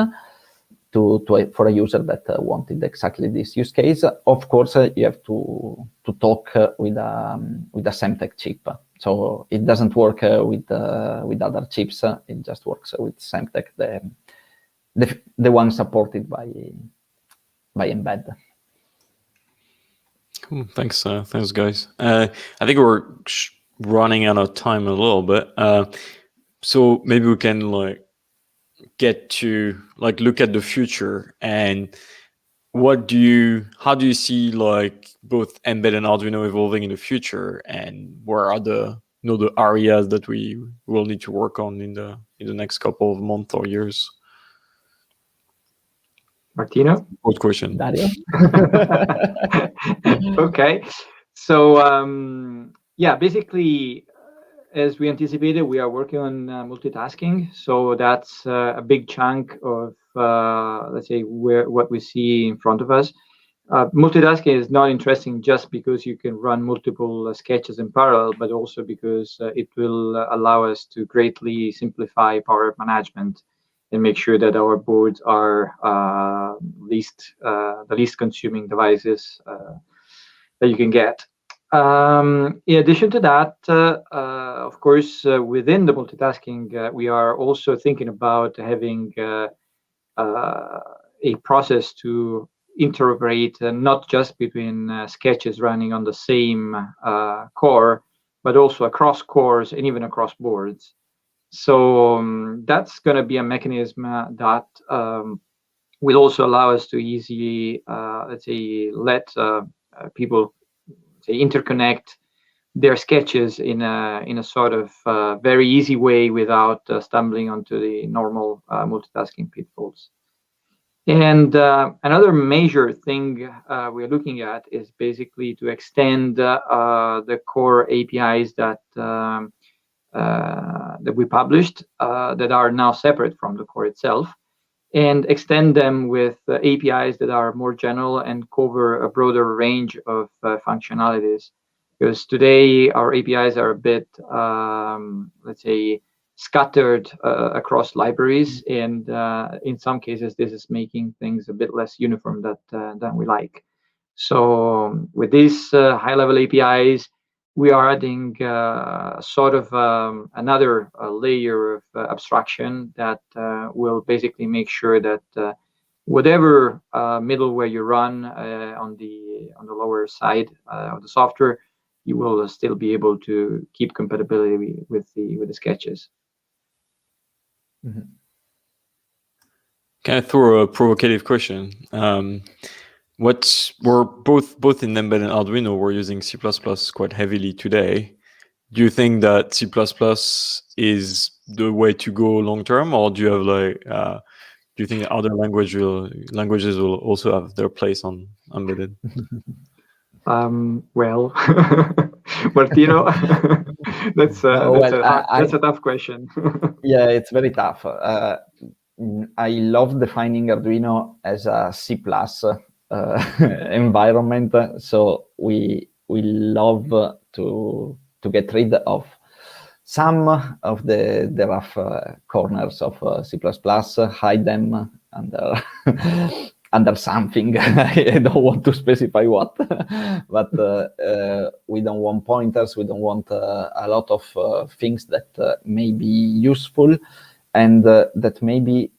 Speaker 3: for a user that wanted exactly this use case. Of course, you have to talk with a Semtech chip. So it doesn't work with other chips. It just works with Semtech, the one supported by Mbed.
Speaker 2: Cool. Thanks, guys. I think we're running out of time a little bit, so maybe we can get to look at the future, and how do you see both Mbed and Arduino evolving in the future, and where are the areas that we will need to work on in the next couple of months or years?
Speaker 4: Martino?
Speaker 2: Good question.
Speaker 3: Dario?
Speaker 4: Okay. So, yeah, basically, as we anticipated, we are working on multitasking. So that's a big chunk of, let's say, what we see in front of us. Multitasking is not interesting just because you can run multiple sketches in parallel, but also because it will allow us to greatly simplify power management and make sure that our boards are the least consuming devices that you can get. In addition to that, of course, within the multitasking, we are also thinking about having a process to interoperate not just between sketches running on the same core, but also across cores and even across boards. So that's going to be a mechanism that will also allow us to easily, let's say, let people interconnect their sketches in a sort of very easy way without stumbling onto the normal multitasking pitfalls. And another major thing we're looking at is basically to extend the core APIs that we published that are now separate from the core itself, and extend them with APIs that are more general and cover a broader range of functionalities. Because today our APIs are a bit, let's say, scattered across libraries, and in some cases this is making things a bit less uniform than we like. So with these high-level APIs, we are adding sort of another layer of abstraction that will basically make sure that whatever middleware you run on the lower side of the software, you will still be able to keep compatibility with the sketches.
Speaker 3: Mm-hmm.
Speaker 2: Can I throw a provocative question? We're both in Mbed and Arduino, we're using C++ quite heavily today. Do you think that C++ is the way to go long term, or do you have do you think other languages will also have their place on Embedded?
Speaker 4: Well, Martino, that's a tough question.
Speaker 3: Yeah, it's very tough. I love defining Arduino as a C+ environment, so we love to get rid of some of the rough corners of C++, hide them under something. I don't want to specify what, but we don't want pointers. We don't want a lot of things that may be useful, and that maybe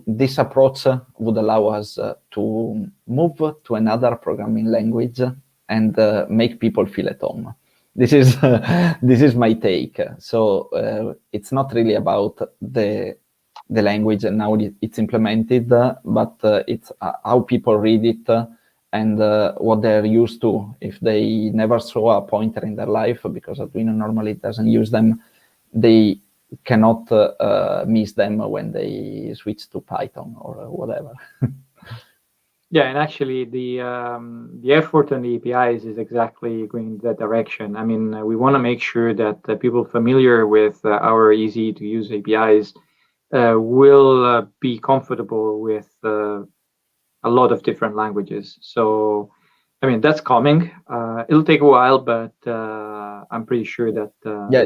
Speaker 3: this approach would allow us to move to another programming language and make people feel at home. This is my take. So it's not really about the language and how it's implemented, but it's how people read it and what they're used to. If they never saw a pointer in their life, because Arduino normally doesn't use them, they cannot miss them when they switch to Python or whatever.
Speaker 4: Yeah, and actually the effort on the APIs is exactly going in that direction. I mean, we want to make sure that people familiar with our easy-to-use APIs will be comfortable with a lot of different languages. So, I mean, that's coming. It'll take a while, but I'm pretty sure that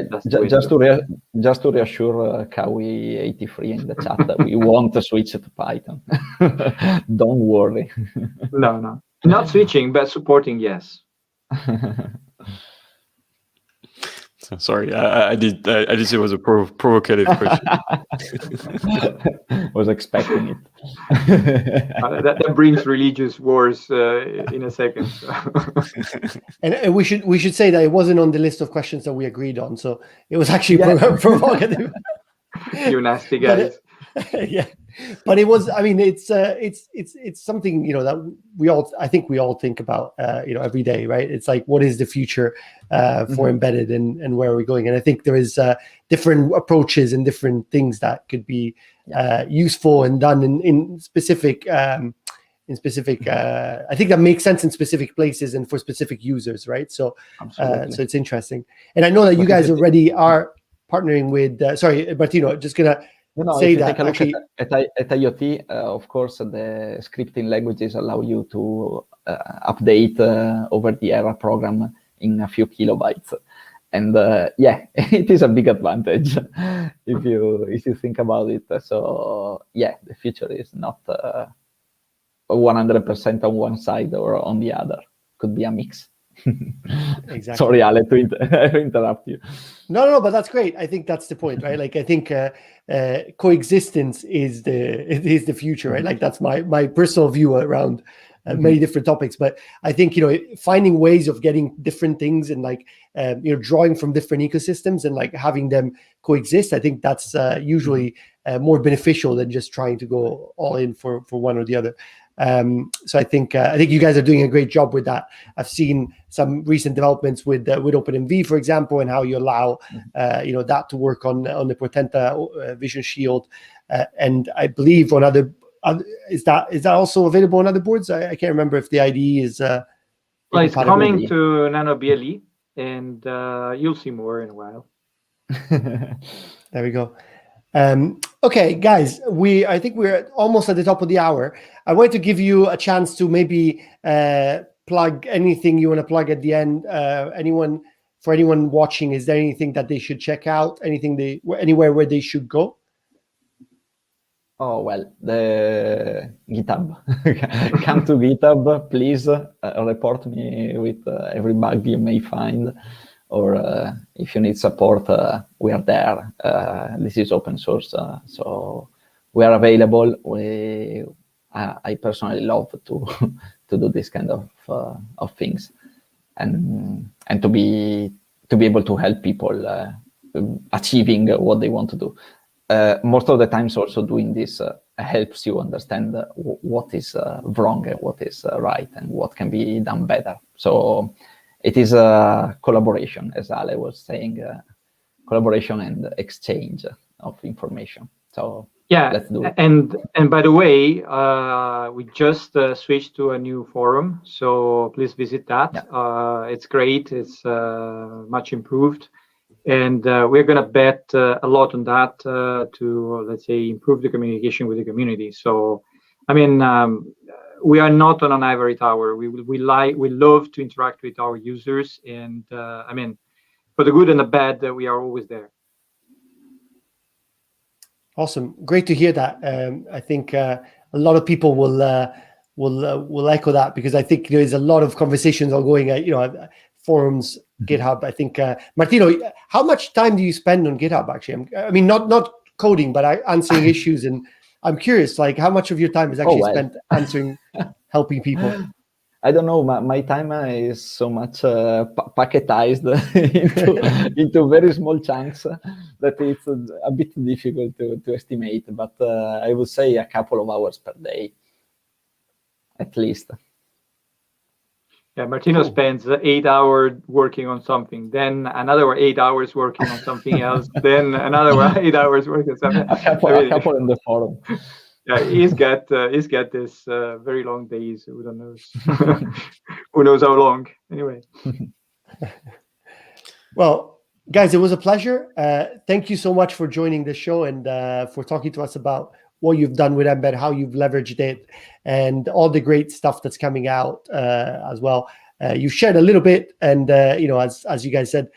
Speaker 4: that's the way
Speaker 3: just to reassure Kawi83 in the chat that we won't switch to Python. Don't worry.
Speaker 4: No, not switching, but supporting, yes.
Speaker 2: Sorry, I did say it was a provocative question.
Speaker 3: Was expecting it.
Speaker 4: That brings religious wars in a second. So.
Speaker 1: And we should say that it wasn't on the list of questions that we agreed on, so it was actually provocative.
Speaker 4: You nasty guys.
Speaker 1: Yeah, but it was. I mean, it's something, you know, that I think we all think about, you know, every day, right? It's like, what is the future for embedded, and where are we going? And I think there is different approaches and different things that could be useful and done in specific. I think that makes sense in specific places and for specific users, right? So, so it's interesting. And I know that you guys already are partnering with. Sorry, Martino, just gonna.
Speaker 3: Say if you take a look at IoT, of course, the scripting languages allow you to update over-the-air program in a few kilobytes, and yeah, it is a big advantage if you think about it. So yeah, the future is not 100% on one side or on the other. Could be a mix.
Speaker 1: Exactly.
Speaker 3: Sorry, Ale, to interrupt you.
Speaker 1: No, but that's great. I think that's the point, right? Like, I think coexistence is the future, right? Like, that's my personal view around many different topics. But I think, you know, finding ways of getting different things and like, you know, drawing from different ecosystems and like having them coexist, I think that's usually more beneficial than just trying to go all in for one or the other. So I think you guys are doing a great job with that. I've seen some recent developments with OpenMV, for example, and how you allow you know, that to work on the Portenta Vision Shield, and I believe on other. Is that also available on other boards? I can't remember if the IDE is.
Speaker 4: Well, it's coming to Nano BLE, and you'll see more in a while.
Speaker 1: There we go. Okay, guys, I think we're almost at the top of the hour. I want to give you a chance to maybe plug anything you want to plug at the end. For anyone watching, is there anything that they should check out? Anywhere where they should go?
Speaker 3: Oh, well, the GitHub. Come to GitHub, please. Report me with every bug you may find. Or if you need support, we are there. This is open source, so we are available. I personally love to do this kind of things, and to be able to help people achieving what they want to do. Most of the times, also doing this helps you understand what is wrong and what is right and what can be done better. So it is a collaboration, as Ale was saying, collaboration and exchange of information. So
Speaker 4: yeah,
Speaker 3: let's do it.
Speaker 4: And by the way, we just switched to a new forum, so please visit that. Yeah. It's great. It's much improved, and we're going to bet a lot on that to, let's say, improve the communication with the community. So, I mean. We are not on an ivory tower. We love to interact with our users, and I mean, for the good and the bad, we are always there.
Speaker 1: Awesome, great to hear that. I think a lot of people will echo that, because I think there is a lot of conversations ongoing. You know, forums, GitHub. I think Martino, how much time do you spend on GitHub? Actually, I mean, not coding, but answering issues and. I'm curious, like, how much of your time is actually spent answering, helping people?
Speaker 3: I don't know. My time is so much packetized into very small chunks that it's a bit difficult to estimate. But I would say a couple of hours per day, at least.
Speaker 4: Yeah, Martino spends 8 hours working on something, then another 8 hours working on something else, then another 8 hours working on something.
Speaker 3: A couple in the forum.
Speaker 4: Yeah, he's got this very long days. Who knows? Who knows how long? Anyway.
Speaker 1: Well, guys, it was a pleasure. Thank you so much for joining the show and for talking to us about what you've done with Embed, how you've leveraged it, and all the great stuff that's coming out as well. You've shared a little bit, and as you guys said,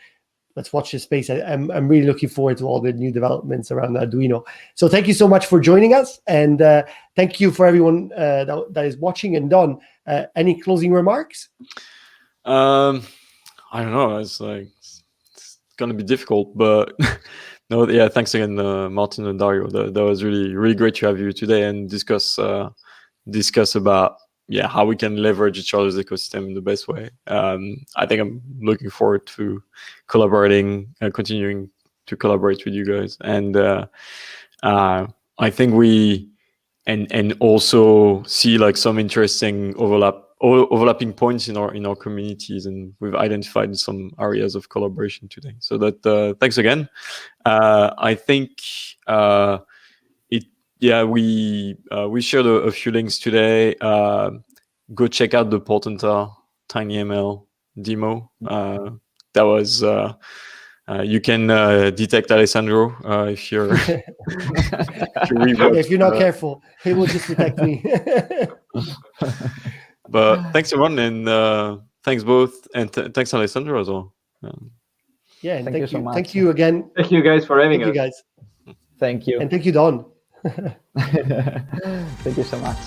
Speaker 1: let's watch this space. I'm really looking forward to all the new developments around Arduino. So thank you so much for joining us, and thank you for everyone that is watching. And Don, any closing remarks?
Speaker 2: I don't know. It's gonna be difficult, but no. Yeah, thanks again, Martino and Dario. That was really great to have you today and discuss about how we can leverage each other's ecosystem in the best way. I think I'm looking forward to continuing to collaborate with you guys, and I think we and also see like some interesting overlapping points in our communities, and we've identified some areas of collaboration today. So that thanks again. I think we shared a few links today. Go check out the Portenta TinyML demo. That was you can detect Alessandro if you're
Speaker 1: if you're not careful, he will just detect me.
Speaker 2: But thanks everyone, and thanks both, and thanks Alessandro as well.
Speaker 1: Yeah, and thank you
Speaker 3: so much.
Speaker 1: Thank you again.
Speaker 4: Thank you guys for having us.
Speaker 1: You guys.
Speaker 3: Thank you.
Speaker 1: And thank you, Don.
Speaker 3: Thank you so much.